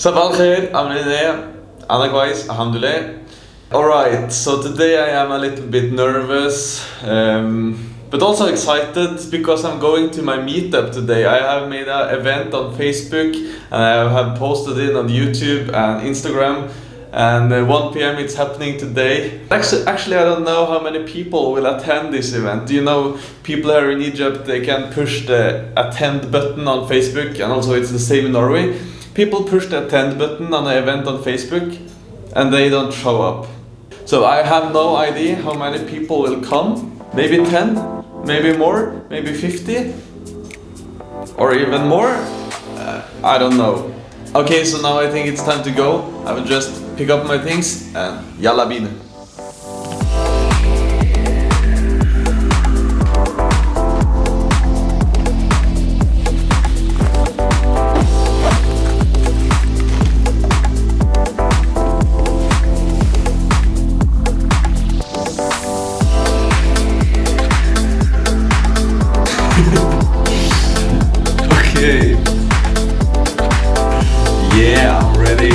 صباح الخير عاملين ايه؟ أنا كويس الحمد لله. Alright, so today I am a little bit nervous, but also excited because I'm going to my meetup today. I have made an event on Facebook and I have posted it on YouTube and Instagram, and 1 p.m. it's happening today. Actually, I don't know how many people will attend this event. You know, people here in Egypt, they can push the attend button on Facebook, and also it's the same in Norway. People push the attend button on an event on Facebook and they don't show up. So I have no idea how many people will come. Maybe 10, maybe more, maybe 50, or even more. I don't know. Okay, so now I think it's time to go. I will just pick up my things and yalla bine. Okay. Yeah, I'm ready.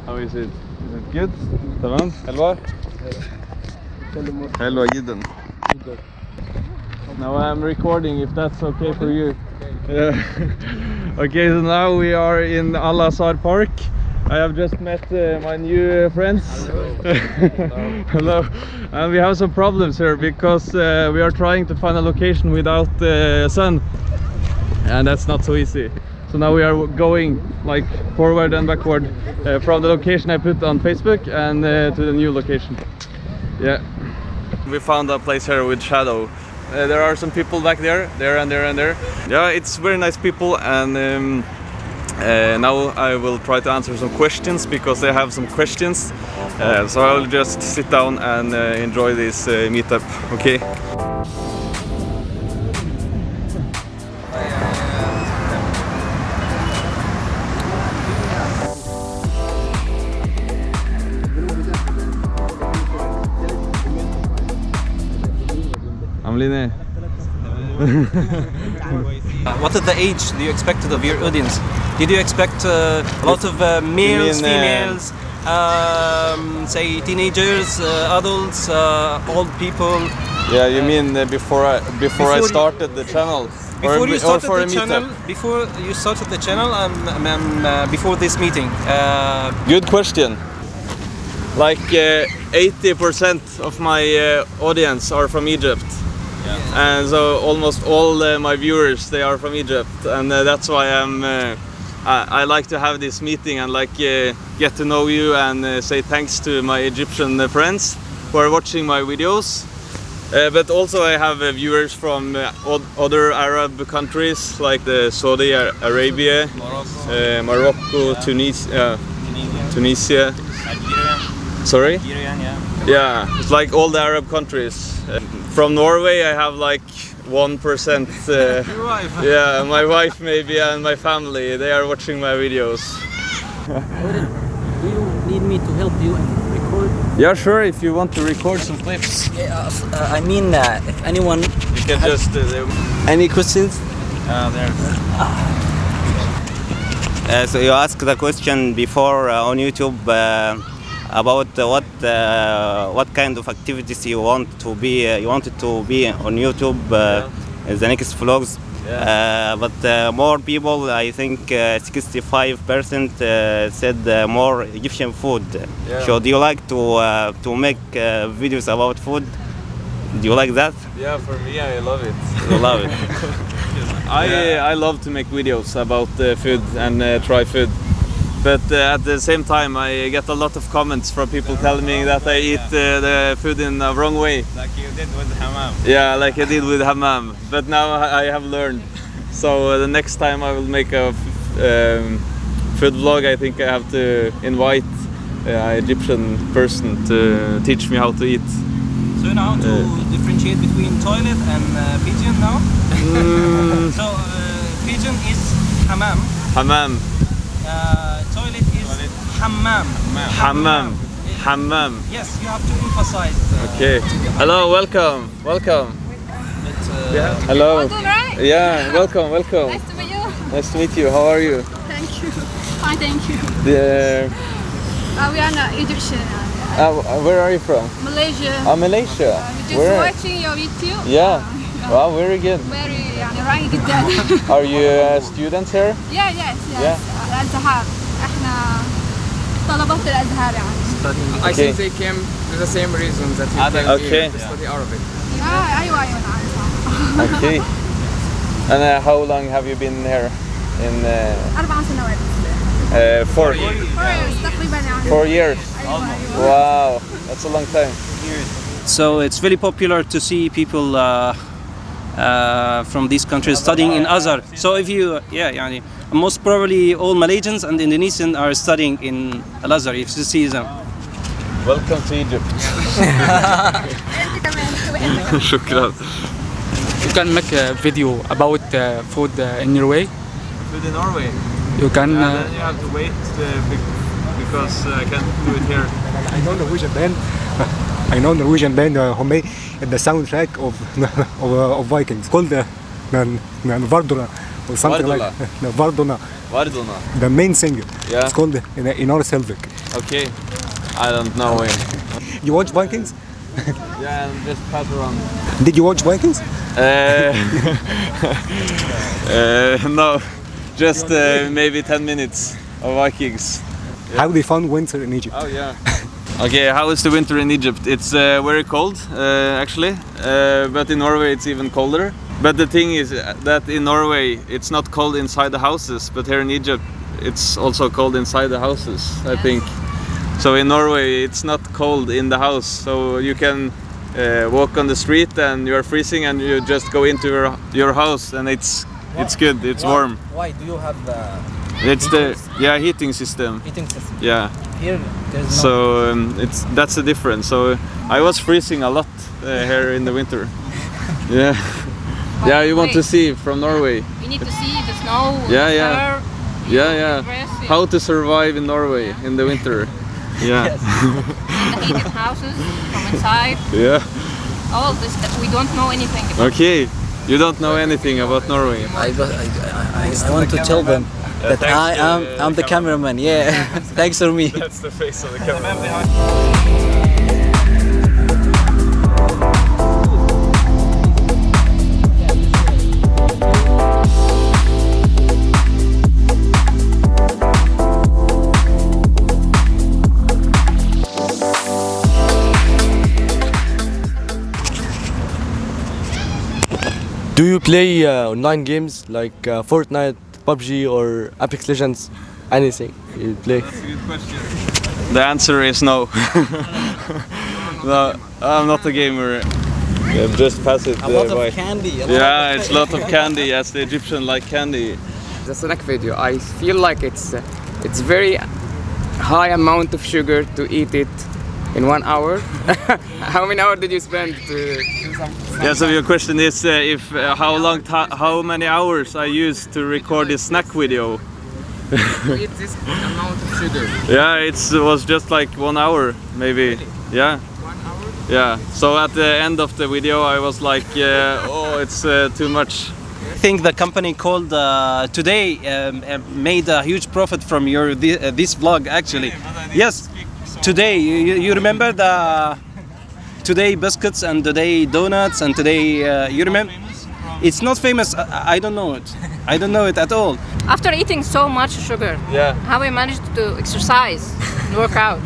How is it? Is it good? تمام؟ حلوة؟ حلوة جدا. Now I'm recording if that's okay for you. Yeah. Okay, so now we are in Al-Azhar Park. I have just met my new friends. Hello. Hello. And we have some problems here because we are trying to find a location without sun. And that's not so easy. So now we are going like forward and backward from the location I put on Facebook and to the new location. Yeah. We found a place here with shadow. There are some people back there and there and there. Yeah, it's very nice people, and now I will try to answer some questions because they have some questions. So I will just sit down and enjoy this meetup. Okay. What is the age do you expect of your audience? Did you expect a lot of males, females, say teenagers, adults, old people? Yeah, you mean before I started the channel? Before you started the channel, and before this meeting. Good question. Like 80% of my audience are from Egypt. Yeah. And so almost all my viewers, they are from Egypt, and that's why I like to have this meeting and like get to know you and say thanks to my Egyptian friends who are watching my videos. But also I have viewers from other Arab countries like the Saudi Arabia, Morocco, Tunisia, Algeria. Sorry? Algerian, yeah. Yeah, it's like all the Arab countries. From Norway I have like 1%. Your wife? Yeah, my wife maybe and my family, they are watching my videos. Do you need me to help you record? Yeah, sure, if you want to record some clips. Yeah, I mean, if anyone... You can just... Any questions? There. So you asked the question before on YouTube about what kind of activities you wanted to be on YouTube in the next vlogs. Yeah. But more people, I think 65% said more Egyptian food. Yeah. So do you like to make videos about food? Do you like that? Yeah, for me I love it. You love it. I love to make videos about food and try food. But at the same time I get a lot of comments from people telling me that I eat the food in the wrong way. Like you did with hammam. Yeah, like I did with hammam. But now I have learned. So the next time I will make a food vlog, I think I have to invite an Egyptian person to teach me how to eat. So you know how to differentiate between toilet and pigeon now? So pigeon is hammam. Hammam. Toilet is hammam. Hammam. Hammam. Yes, you have to emphasize. Okay. Hello, welcome. Welcome. Yeah. Hello. All doing right? Yeah, welcome, welcome. Nice to meet you. Nice to meet you. How are you? Thank you. Fine, thank you. We are not Egyptian. Where are you from? Malaysia. Malaysia. We're just Where? watching your YouTube. Yeah. Wow, very good. Very يعني رأيي جدا. Are you students here? Yeah, yes, yes. Yeah. الأزهار. إحنا طلبة في الأزهار يعني. I think they came to the same reasons that you came Okay. here to study Arabic. أيوة أيوة نعرفها. Okay. And how long have you been here? In 4 سنوات. 4 تقريبا يعني. 4 years. أيوة أيوة. Wow, that's a long time. So it's very popular to see people from these countries studying in Azhar. So if you, يعني, most probably all Malaysians and Indonesians are studying in Al-Azhar if you see them. Welcome to Egypt. شكرا. You can make a video about food in Norway. Food in Norway. You can. Then you have to wait because I can't do it here. I know Norwegian band. I know Norwegian band who made the soundtrack of Vikings called Varduna or something Vardula. like Varduna. Varduna. The main singer. Yeah. It's called Inar Selvik. Okay. I don't know him. You watch Vikings? Yeah, and just pass around. Did you watch Vikings? No, just maybe 10 minutes of Vikings. How they found winter in Egypt? Oh yeah. Okay, how is the winter in Egypt? It's very cold, actually, but in Norway it's even colder. But the thing is that in Norway it's not cold inside the houses, but here in Egypt it's also cold inside the houses, I think. So in Norway it's not cold in the house, so you can walk on the street and you are freezing and you just go into your house and it's good, it's warm. Why do you have It's the heating system. heating system? Yeah. Here there's no. So that's the difference. So I was freezing a lot here in the winter. Yeah. Yeah, you want to see from Norway. You need to see the snow. Yeah, the yeah. fur, Yeah. dress, How to survive in Norway in the winter. Yeah. the heated houses from inside. Yeah. All this that we don't know anything about. Okay. You don't know anything about Norway. I want to tell them that I'm the cameraman. Yeah, thanks for me. That's the face of the camera. Do you play online games like Fortnite, PUBG or Apex Legends? Anything you play? That's a good question. The answer is no. No, I'm not a gamer. Yeah, just pass it A lot by. of candy. Yeah, it's a lot of candy. Yes, the Egyptian like candy. The snack video. I feel like it's very high amount of sugar to eat it in 1 hour. How many hours did you spend to do some? Yeah. So your question is if how many hours I used to record this snack video? To eat this amount of sugar. Yeah, it was just like 1 hour, maybe. Yeah. 1 hour. Yeah. So at the end of the video, I was like, oh, it's too much. I think the company called Today made a huge profit from your this vlog actually. Yes, Today you remember the Today biscuits and Today donuts and Today you remember? It's not famous. I don't know it. I don't know it at all. After eating so much sugar, Yeah. how we managed to exercise and work out.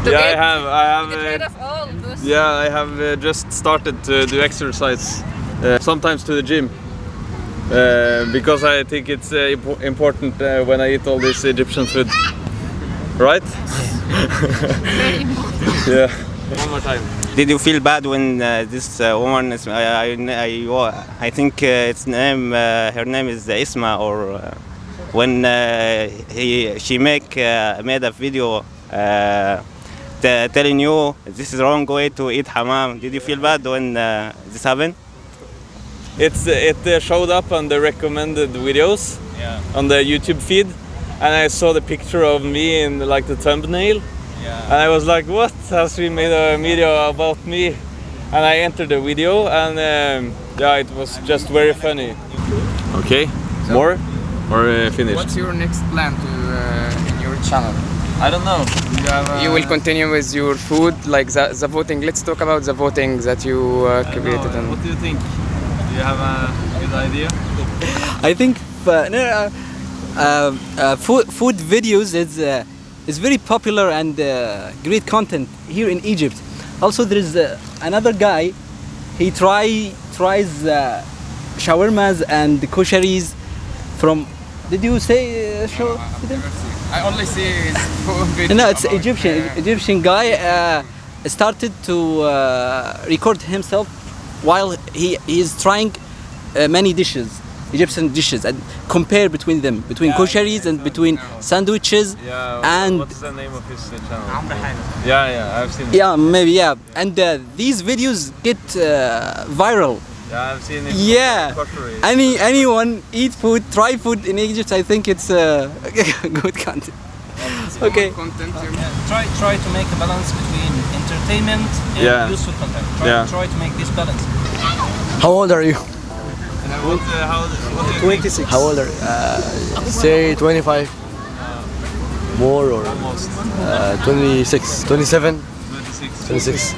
To Yeah, get- I have. Get rid of all those. Yeah, I have just started to do exercise. Sometimes to the gym. Because I think it's important when I eat all this Egyptian food. Right? Very important. Yeah. One more time. Did you feel bad when this woman is, I think her name is Isma, or when she made a video telling you this is the wrong way to eat hamam. Did you feel bad when this happened? It showed up on the recommended videos on the YouTube feed, and I saw the picture of me in like the thumbnail, and I was like, what, has he made a video about me? And I entered the video, and it was just very funny. Okay, so, more or finished? What's your next plan to in your channel? I don't know. You will continue with your food, like the voting. Let's talk about the voting that you created. What do you think? Do you have a good idea? I think food videos is very popular and great content here in Egypt. Also, there is another guy. He tries shawarmas and kosheries from. Did you say show? I only see his food. No, it's Egyptian guy. Started to record himself while he is trying many dishes, Egyptian dishes, and compare between them, between kosheries and between sandwiches. And what's the name of his channel? I've seen it. Yeah, maybe, yeah. And these videos get viral. Yeah, I've seen it. Yeah. Anyone eat food, try food in Egypt, I think it's good content. Okay. Try to make a balance between entertainment and useful content. Try to make this balance. How old are you? How 26. How old are you? Say 25. More or almost 26, 27, 26. 26.